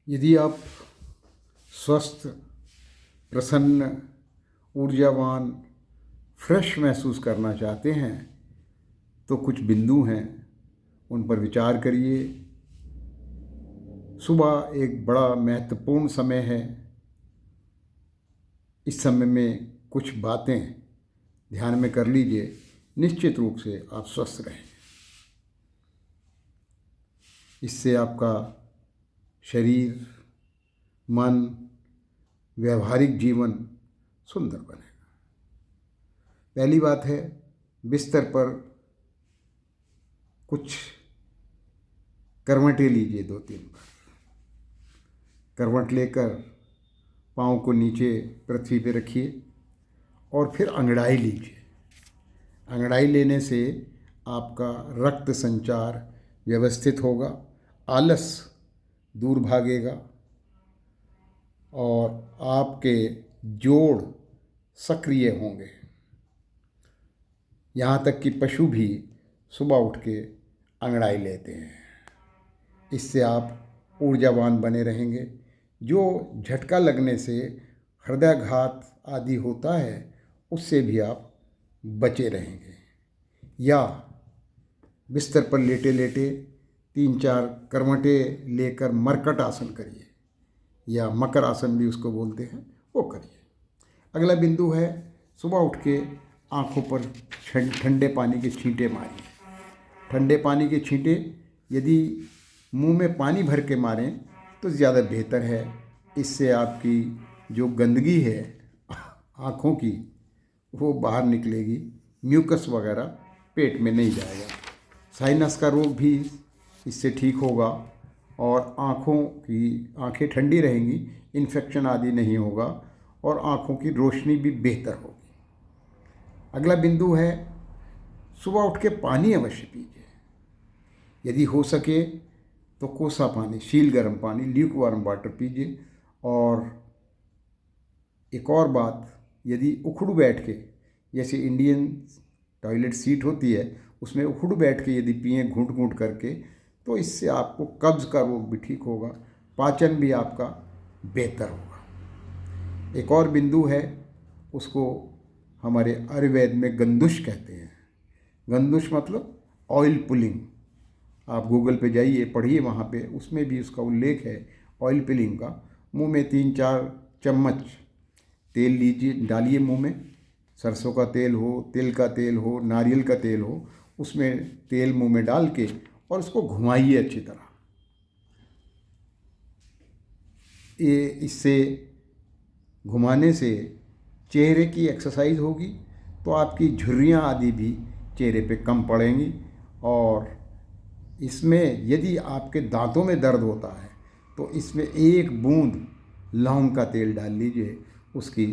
यदि आप स्वस्थ, प्रसन्न, ऊर्जावान, फ्रेश महसूस करना चाहते हैं तो कुछ बिंदु हैं, उन पर विचार करिए। सुबह एक बड़ा महत्वपूर्ण समय है। इस समय में कुछ बातें ध्यान में कर लीजिए, निश्चित रूप से आप स्वस्थ रहेंगे। इससे आपका शरीर, मन, व्यवहारिक जीवन सुंदर बनेगा। पहली बात है, बिस्तर पर कुछ करवटें लीजिए, 2-3 बार करवट लेकर पाँव को नीचे पृथ्वी पे रखिए और फिर अंगड़ाई लीजिए। अंगड़ाई लेने से आपका रक्त संचार व्यवस्थित होगा, आलस दूर भागेगा और आपके जोड़ सक्रिय होंगे। यहाँ तक कि पशु भी सुबह उठ के अंगड़ाई लेते हैं। इससे आप ऊर्जावान बने रहेंगे। जो झटका लगने से हृदयाघात आदि होता है, उससे भी आप बचे रहेंगे। या बिस्तर पर लेटे लेटे 3-4 करवटें लेकर मरकट आसन करिए, या मकर आसन भी उसको बोलते हैं, वो करिए। अगला बिंदु है, सुबह उठ के आँखों पर ठंडे पानी के छींटे मारिए। ठंडे पानी के छींटे यदि मुंह में पानी भर के मारें तो ज़्यादा बेहतर है। इससे आपकी जो गंदगी है आँखों की, वो बाहर निकलेगी, म्यूकस वगैरह पेट में नहीं जाएगा। साइनस का रोग भी इससे ठीक होगा और आँखें ठंडी रहेंगी, इन्फेक्शन आदि नहीं होगा और आँखों की रोशनी भी बेहतर होगी। अगला बिंदु है, सुबह उठ के पानी अवश्य पीजिए। यदि हो सके तो कोसा पानी, शील गर्म पानी, ल्यूक वार्म वाटर पीजिए। और एक और बात, यदि उखड़ू बैठ के, जैसे इंडियन टॉयलेट सीट होती है, उसमें उखड़ू बैठ के यदि पिएं घूंट घूंट करके, तो इससे आपको कब्ज़ का रोग भी ठीक होगा, पाचन भी आपका बेहतर होगा। एक और बिंदु है, उसको हमारे आयुर्वेद में गंदुश कहते हैं। गंदुश मतलब ऑयल पुलिंग। आप गूगल पे जाइए, पढ़िए, वहाँ पे उसमें भी उसका उल्लेख है ऑयल पुलिंग का। मुंह में 3-4 चम्मच तेल लीजिए, डालिए मुंह में। सरसों का तेल हो, तिल का तेल हो, नारियल का तेल हो, उसमें तेल मुंह में डाल के और उसको घुमाइए अच्छी तरह। इससे घुमाने से चेहरे की एक्सरसाइज होगी, तो आपकी झुर्रियाँ आदि भी चेहरे पे कम पड़ेंगी। और इसमें यदि आपके दांतों में दर्द होता है तो इसमें 1 बूंद लौंग का तेल डाल लीजिए, उसकी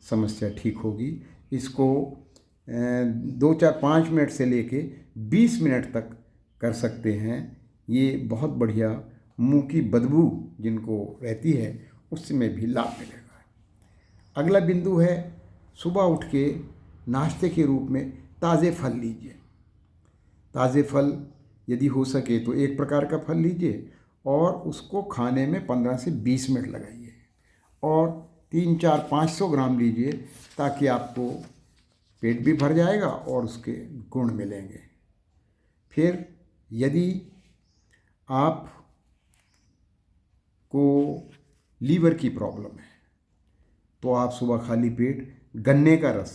समस्या ठीक होगी। इसको 2-4-5 मिनट से लेके 20 मिनट तक कर सकते हैं। ये बहुत बढ़िया मुंह की बदबू जिनको रहती है उसमें भी लाभ मिलेगा। अगला बिंदु है, सुबह उठ के नाश्ते के रूप में ताज़े फल लीजिए। ताज़े फल यदि हो सके तो एक प्रकार का फल लीजिए और उसको खाने में 15 से 20 मिनट लगाइए और 300-400-500 ग्राम लीजिए, ताकि आपको पेट भी भर जाएगा और उसके गुण मिलेंगे। फिर यदि आप को लीवर की प्रॉब्लम है तो आप सुबह खाली पेट गन्ने का रस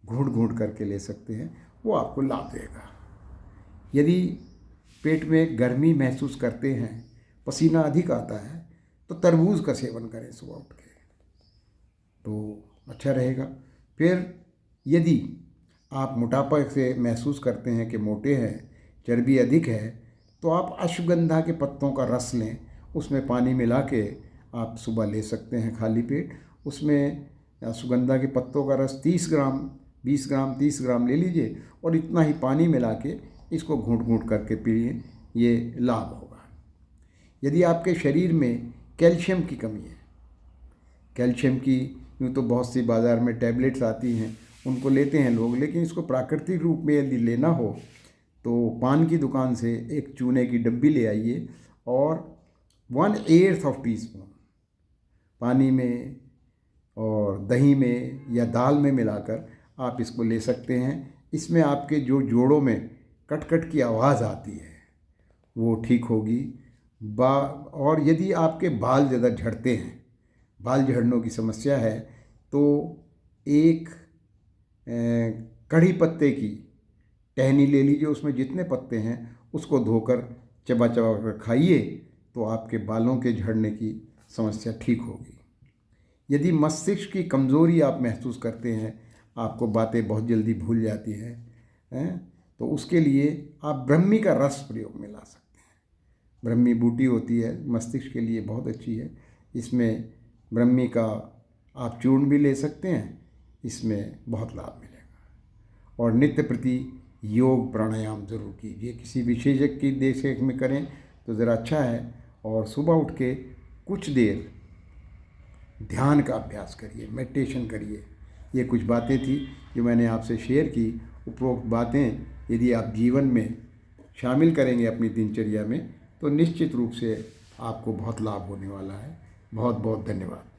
घूंट घूंट करके ले सकते हैं, वो आपको लाभ देगा। यदि पेट में गर्मी महसूस करते हैं, पसीना अधिक आता है, तो तरबूज का सेवन करें सुबह उठ के, तो अच्छा रहेगा। फिर यदि आप मोटापा से महसूस करते हैं कि मोटे हैं, चर्बी अधिक है, तो आप अश्वगंधा के पत्तों का रस लें, उसमें पानी मिला के आप सुबह ले सकते हैं खाली पेट। उसमें अश्वगंधा के पत्तों का रस 30 ग्राम, 20 ग्राम, 30 ग्राम ले लीजिए और इतना ही पानी मिला के इसको घूंट घूंट करके पिए, ये लाभ होगा। यदि आपके शरीर में कैल्शियम की कमी है, कैल्शियम की यूँ तो बहुत सी बाज़ार में टैबलेट्स आती हैं, उनको लेते हैं लोग, लेकिन इसको प्राकृतिक रूप में यदि लेना हो तो पान की दुकान से एक चूने की डब्बी ले आइए और 1/8 ऑफ टी स्पून पानी में और दही में या दाल में मिलाकर आप इसको ले सकते हैं। इसमें आपके जो जोड़ों में कट कट की आवाज़ आती है वो ठीक होगी। और यदि आपके बाल ज़्यादा झड़ते हैं, बाल झड़नों की समस्या है, तो एक कड़ी पत्ते की टहनी ले लीजिए, उसमें जितने पत्ते हैं उसको धोकर चबा चबा कर खाइए तो आपके बालों के झड़ने की समस्या ठीक होगी। यदि मस्तिष्क की कमज़ोरी आप महसूस करते हैं, आपको बातें बहुत जल्दी भूल जाती हैं, तो उसके लिए आप ब्रह्मी का रस प्रयोग में ला सकते हैं। ब्रह्मी बूटी होती है, मस्तिष्क के लिए बहुत अच्छी है। इसमें ब्रह्मी का आप चूर्ण भी ले सकते हैं, इसमें बहुत लाभ मिलेगा। और नित्य प्रति योग प्राणायाम ज़रूर कीजिए, किसी विशेषज्ञ की देखरेख में करें तो ज़रा अच्छा है। और सुबह उठ के कुछ देर ध्यान का अभ्यास करिए, मेडिटेशन करिए। ये कुछ बातें थी जो मैंने आपसे शेयर की। उपरोक्त बातें यदि आप जीवन में शामिल करेंगे अपनी दिनचर्या में तो निश्चित रूप से आपको बहुत लाभ होने वाला है। बहुत बहुत धन्यवाद।